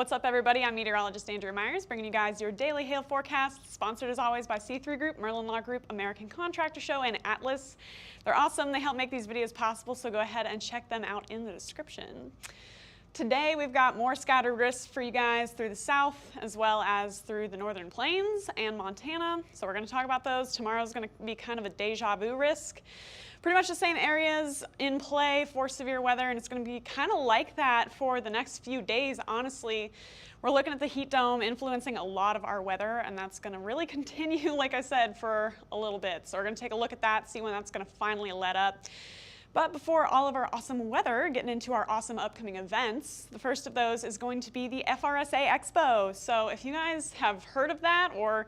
What's up, everybody? I'm meteorologist Andrea Myers, bringing you guys your daily hail forecast, sponsored as always by C3 Group, Merlin Law Group, American Contractor Show, and Atlas. They're awesome. They help make these videos possible, so go ahead and check them out in the description. Today, we've got more scattered risks for you guys through the south, as well as through the northern plains and Montana. So we're going to talk about those. Tomorrow's going to be kind of a deja vu risk. Pretty much the same areas in play for severe weather, and it's going to be kind of like that for the next few days, honestly. We're looking at the heat dome influencing a lot of our weather, and that's going to really continue, like I said, for a little bit. So we're going to take a look at that, see when that's going to finally let up. But before all of our awesome weather, getting into our awesome upcoming events, the first of those is going to be the FRSA Expo. So if you guys have heard of that, or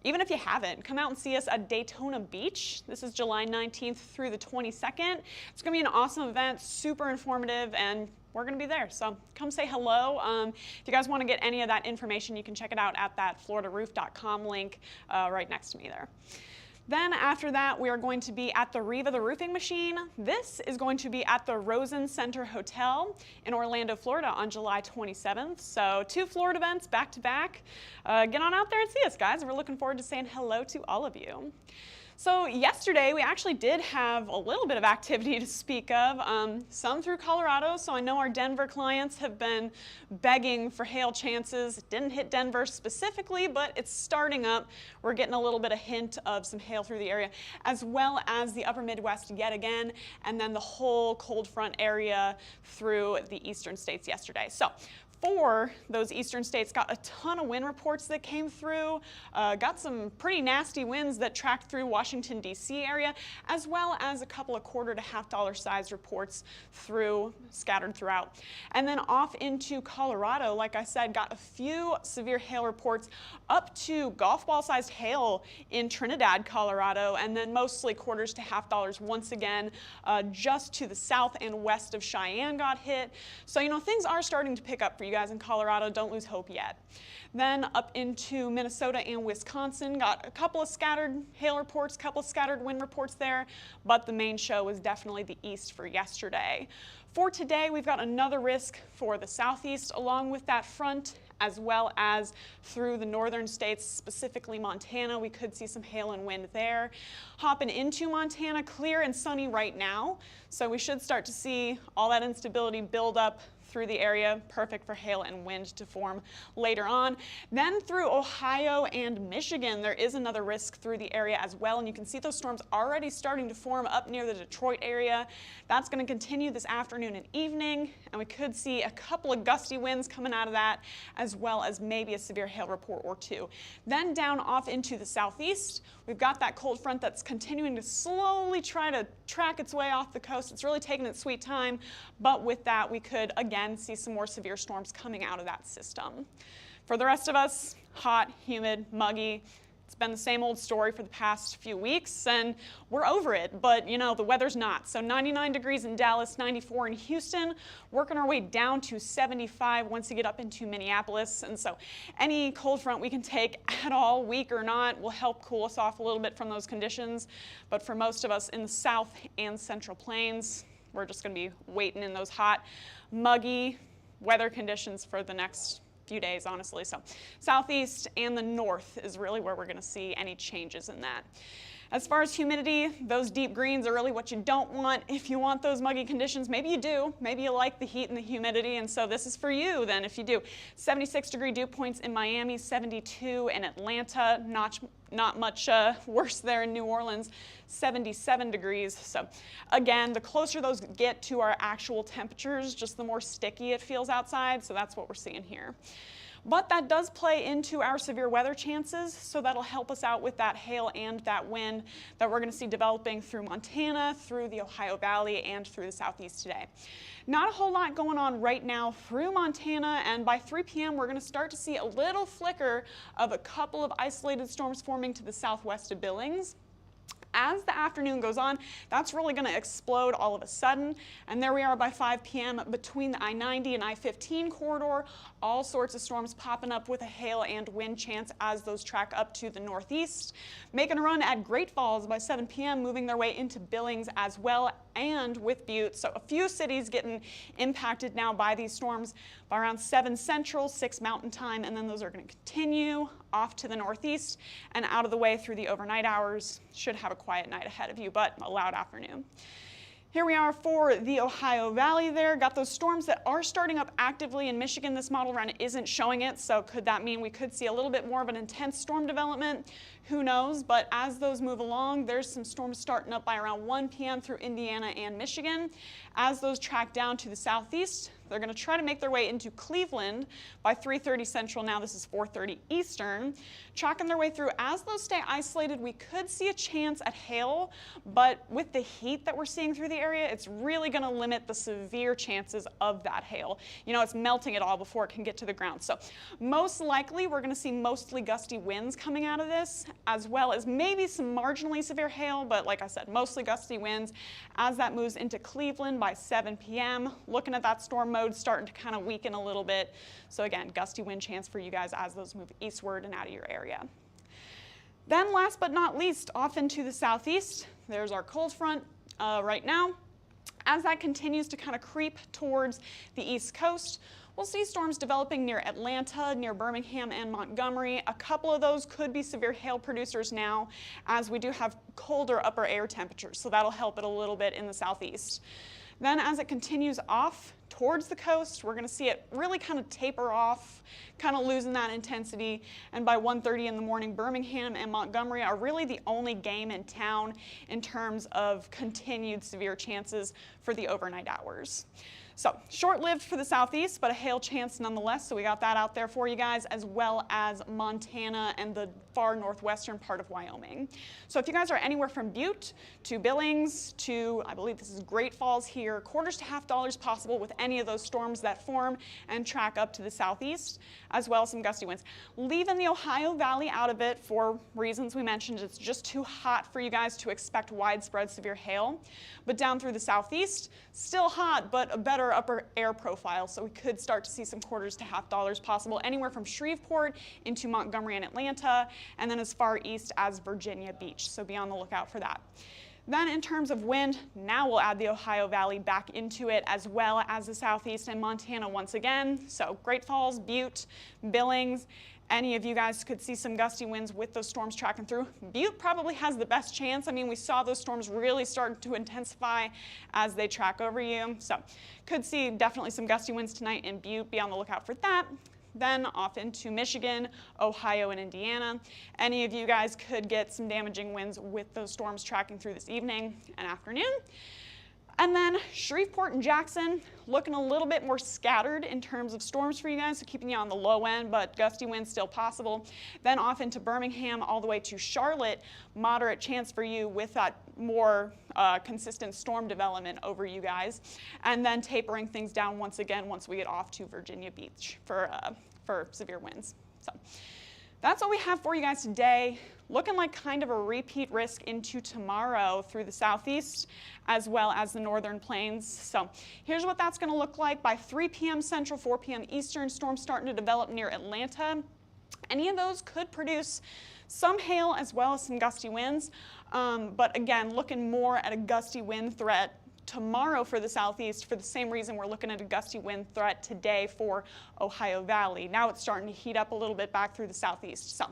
even if you haven't, come out and see us at Daytona Beach. This is July 19th through the 22nd. It's going to be an awesome event, super informative, and we're going to be there. So come say hello. If you guys want to get any of that information, you can check it out at that floridaroof.com link right next to me there. Then after that, we are going to be at the Riva the Roofing Machine. This is going to be at the Rosen Center Hotel in Orlando, Florida on July 27th. So 2 Florida events back to back. Get on out there and see us, guys. We're looking forward to saying hello to all of you. So yesterday, we actually did have a little bit of activity to speak of, some through Colorado. So I know our Denver clients have been begging for hail chances. It didn't hit Denver specifically, but it's starting up. We're getting a little bit of hint of some hail through the area, as well as the upper Midwest yet again, and then the whole cold front area through the eastern states yesterday. So for those eastern states, got a ton of wind reports that came through, got some pretty nasty winds that tracked through Washington, D.C. area, as well as a couple of $1 to $half size reports scattered throughout. And then off into Colorado, like I said, got a few severe hail reports up to golf ball sized hail in Trinidad, Colorado, and then mostly $1 to $half once again, just to the south and west of Cheyenne got hit. So, you know, things are starting to pick up for you guys in Colorado. Don't lose hope yet. Then up into Minnesota and Wisconsin, got a couple of scattered hail reports, couple of scattered wind reports there, but the main show was definitely the east for yesterday. For today, we've got another risk for the southeast along with that front, as well as through the northern states, specifically Montana. We could see some hail and wind there. Hopping into Montana, clear and sunny right now, so we should start to see all that instability build up through the area, perfect for hail and wind to form later on. Then through Ohio and Michigan, there is another risk through the area as well, and you can see those storms already starting to form up near the Detroit area. That's going to continue this afternoon and evening, and we could see a couple of gusty winds coming out of that, as well as maybe a severe hail report or two. Then down off into the southeast, we've got that cold front that's continuing to slowly try to track its way off the coast. It's really taking its sweet time, but with that, we could again see some more severe storms coming out of that system. For the rest of us, hot, humid, muggy. It's been the same old story for the past few weeks, and we're over it, but you know, the weather's not. So 99 degrees in Dallas, 94 in Houston, working our way down to 75 once you get up into Minneapolis. And so any cold front we can take at all, weak or not, will help cool us off a little bit from those conditions. But for most of us in the south and central plains, we're just going to be waiting in those hot, muggy weather conditions for the next few days, honestly. So southeast and the north is really where we're going to see any changes in that. As far as humidity, those deep greens are really what you don't want. If you want those muggy conditions, maybe you do. Maybe you like the heat and the humidity, and so this is for you then if you do. 76-degree dew points in Miami, 72 in Atlanta, not much worse there in New Orleans, 77 degrees. So again, the closer those get to our actual temperatures, just the more sticky it feels outside, so that's what we're seeing here. But that does play into our severe weather chances, so that'll help us out with that hail and that wind that we're going to see developing through Montana, through the Ohio Valley, and through the southeast today. Not a whole lot going on right now through Montana, and by 3 p.m. we're going to start to see a little flicker of a couple of isolated storms forming to the southwest of Billings. As the afternoon goes on, that's really going to explode all of a sudden, and there we are by 5 p.m. between the I-90 and I-15 corridor, all sorts of storms popping up with a hail and wind chance as those track up to the northeast, making a run at Great Falls by 7 p.m., moving their way into Billings as well and with Butte. So a few cities getting impacted now by these storms by around 7 Central, 6 Mountain Time, and then those are going to continue off to the northeast and out of the way through the overnight hours. Should have a quiet night ahead of you, but a loud afternoon. Here we are for the Ohio Valley there. Got those storms that are starting up actively in Michigan. This model run isn't showing it, so could that mean we could see a little bit more of an intense storm development? Who knows, but as those move along, there's some storms starting up by around 1 p.m. through Indiana and Michigan. As those track down to the southeast, they're going to try to make their way into Cleveland by 3:30 Central. Now this is 4:30 Eastern. Tracking their way through. As those stay isolated, we could see a chance at hail, but with the heat that we're seeing through the area, it's really going to limit the severe chances of that hail. You know, it's melting it all before it can get to the ground. So most likely, we're going to see mostly gusty winds coming out of this, as well as maybe some marginally severe hail, but like I said, mostly gusty winds as that moves into Cleveland by 7 p.m. Looking at that storm mode starting to kind of weaken a little bit. So again, gusty wind chance for you guys as those move eastward and out of your area. Then last but not least, off into the southeast, there's our cold front right now. As that continues to kind of creep towards the east coast, we'll see storms developing near Atlanta, near Birmingham and Montgomery. A couple of those could be severe hail producers now, as we do have colder upper air temperatures, so that'll help it a little bit in the southeast. Then as it continues off towards the coast, we're going to see it really kind of taper off, kind of losing that intensity. And by 1:30 in the morning, Birmingham and Montgomery are really the only game in town in terms of continued severe chances for the overnight hours. So short-lived for the southeast, but a hail chance nonetheless. So we got that out there for you guys, as well as Montana and the far northwestern part of Wyoming. So if you guys are anywhere from Butte to Billings to, I believe this is Great Falls here, quarters to $half possible with any of those storms that form and track up to the southeast, as well as some gusty winds. Leaving the Ohio Valley out of it for reasons we mentioned. It's just too hot for you guys to expect widespread severe hail. But down through the southeast, still hot, but a better upper air profile, so we could start to see some quarters to $half possible anywhere from Shreveport into Montgomery and Atlanta, and then as far east as Virginia Beach, so be on the lookout for that. Then in terms of wind, now we'll add the Ohio Valley back into it, as well as the southeast and Montana once again. So Great Falls, Butte, Billings, any of you guys could see some gusty winds with those storms tracking through. Butte probably has the best chance. I mean, we saw those storms really start to intensify as they track over you. So could see definitely some gusty winds tonight in Butte. Be on the lookout for that. Then off into Michigan, Ohio, and Indiana. Any of you guys could get some damaging winds with those storms tracking through this evening and afternoon. And then Shreveport and Jackson, looking a little bit more scattered in terms of storms for you guys, so keeping you on the low end, but gusty winds still possible. Then off into Birmingham all the way to Charlotte, moderate chance for you with that more consistent storm development over you guys. And then tapering things down once again once we get off to Virginia Beach for severe winds. So that's all we have for you guys today. Looking like kind of a repeat risk into tomorrow through the southeast as well as the northern plains. So here's what that's going to look like by 3 p.m. Central, 4 p.m. Eastern. Storms starting to develop near Atlanta. Any of those could produce some hail as well as some gusty winds. But again, looking more at a gusty wind threat tomorrow for the southeast for the same reason we're looking at a gusty wind threat today for Ohio Valley. Now it's starting to heat up a little bit back through the southeast. So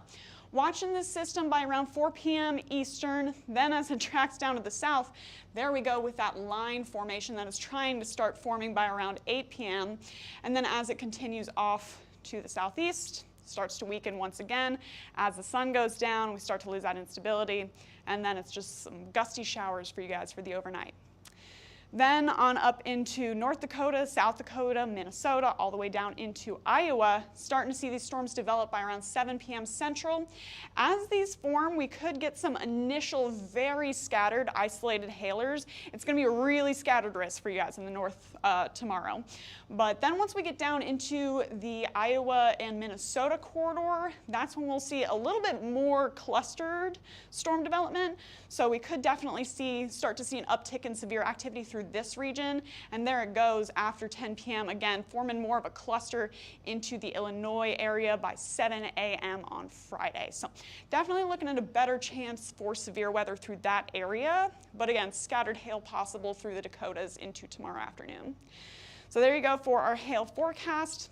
watching this system by around 4 p.m. Eastern, then as it tracks down to the south, there we go with that line formation that is trying to start forming by around 8 p.m. And then as it continues off to the southeast, starts to weaken once again. As the sun goes down, we start to lose that instability, and then it's just some gusty showers for you guys for the overnight. Then on up into North Dakota, South Dakota, Minnesota, all the way down into Iowa, starting to see these storms develop by around 7 p.m. Central. As these form, we could get some initial very scattered, isolated hailers. It's going to be a really scattered risk for you guys in the north tomorrow. But then once we get down into the Iowa and Minnesota corridor, that's when we'll see a little bit more clustered storm development. So we could definitely start to see an uptick in severe activity through through this region, and there it goes after 10 p.m. again, forming more of a cluster into the Illinois area by 7 a.m. on Friday. So definitely looking at a better chance for severe weather through that area, but again, scattered hail possible through the Dakotas into tomorrow afternoon. So there you go for our hail forecast.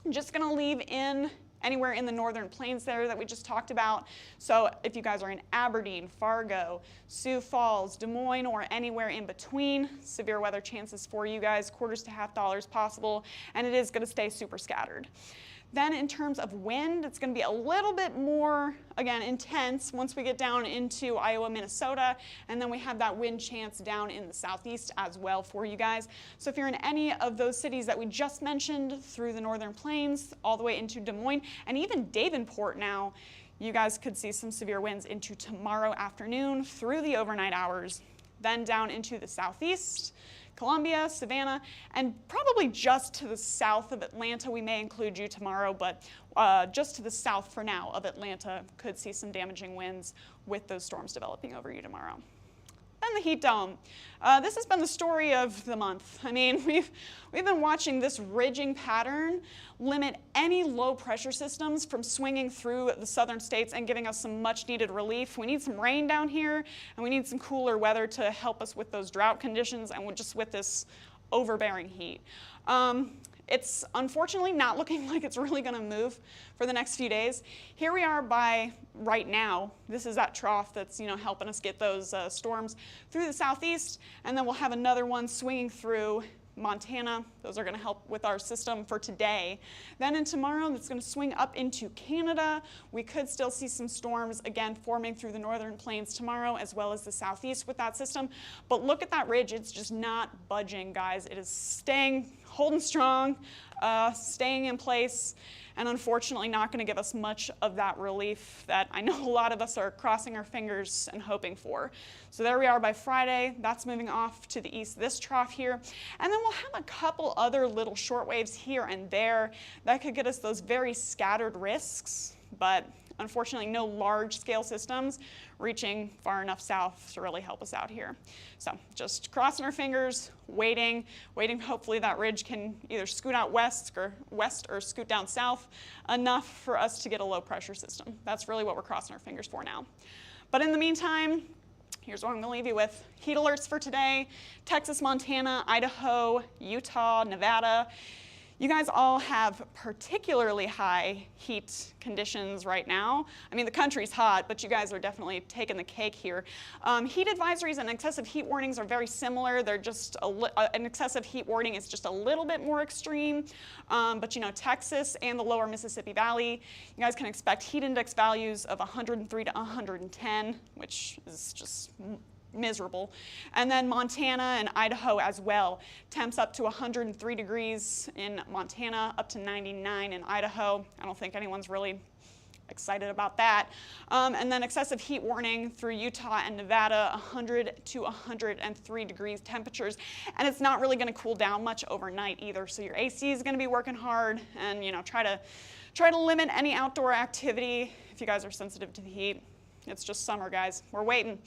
I'm just going to leave in anywhere in the northern plains there that we just talked about. So if you guys are in Aberdeen, Fargo, Sioux Falls, Des Moines, or anywhere in between, severe weather chances for you guys, quarters to $half possible, and it is going to stay super scattered. Then in terms of wind, it's going to be a little bit more, again, intense once we get down into Iowa, Minnesota, and then we have that wind chance down in the southeast as well for you guys. So if you're in any of those cities that we just mentioned through the northern plains, all the way into Des Moines, and even Davenport now, you guys could see some severe winds into tomorrow afternoon through the overnight hours, then down into the southeast, Columbia, Savannah, and probably just to the south of Atlanta. We may include you tomorrow, but just to the south for now of Atlanta could see some damaging winds with those storms developing over you tomorrow. And the heat dome. This has been the story of the month. I mean, we've been watching this ridging pattern limit any low pressure systems from swinging through the southern states and giving us some much needed relief. We need some rain down here, and we need some cooler weather to help us with those drought conditions and just with this overbearing heat. It's unfortunately not looking like it's really going to move for the next few days. Here we are by right now. This is that trough that's helping us get those storms through the southeast, and then we'll have another one swinging through Montana. Those are going to help with our system for today. Then in tomorrow, it's going to swing up into Canada. We could still see some storms again forming through the northern plains tomorrow, as well as the southeast with that system. But look at that ridge. It's just not budging, guys. It is holding strong, staying in place, and unfortunately not going to give us much of that relief that I know a lot of us are crossing our fingers and hoping for. So there we are by Friday. That's moving off to the east, this trough here. And then we'll have a couple other little short waves here and there that could get us those very scattered risks, but unfortunately no large scale systems reaching far enough south to really help us out here. So just crossing our fingers, waiting, hopefully that ridge can either scoot out west or scoot down south enough for us to get a low pressure system. That's really what we're crossing our fingers for now. But in the meantime, here's what I'm going to leave you with. Heat alerts for today: Texas, Montana, Idaho, Utah, Nevada. You guys all have particularly high heat conditions right now. I mean, the country's hot, but you guys are definitely taking the cake here. Heat advisories and excessive heat warnings are very similar. They're just an excessive heat warning is just a little bit more extreme. But Texas and the lower Mississippi Valley, you guys can expect heat index values of 103 to 110, which is just miserable. And then Montana and Idaho as well. Temps up to 103 degrees in Montana, up to 99 in Idaho. I don't think anyone's really excited about that. And then excessive heat warning through Utah and Nevada, 100 to 103 degrees temperatures. And it's not really going to cool down much overnight either. So your AC is going to be working hard, and try to limit any outdoor activity if you guys are sensitive to the heat. It's just summer, guys. We're waiting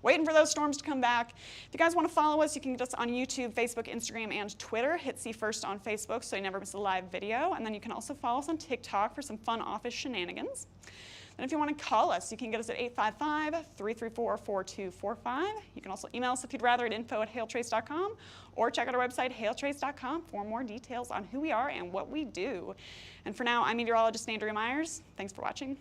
for those storms to come back. If you guys want to follow us, you can get us on YouTube, Facebook, Instagram, and Twitter. Hit See First on Facebook so you never miss a live video. And then you can also follow us on TikTok for some fun office shenanigans. And if you want to call us, you can get us at 855-334-4245. You can also email us if you'd rather at info@hailtrace.com, or check out our website, hailtrace.com, for more details on who we are and what we do. And for now, I'm meteorologist Andrea Myers. Thanks for watching.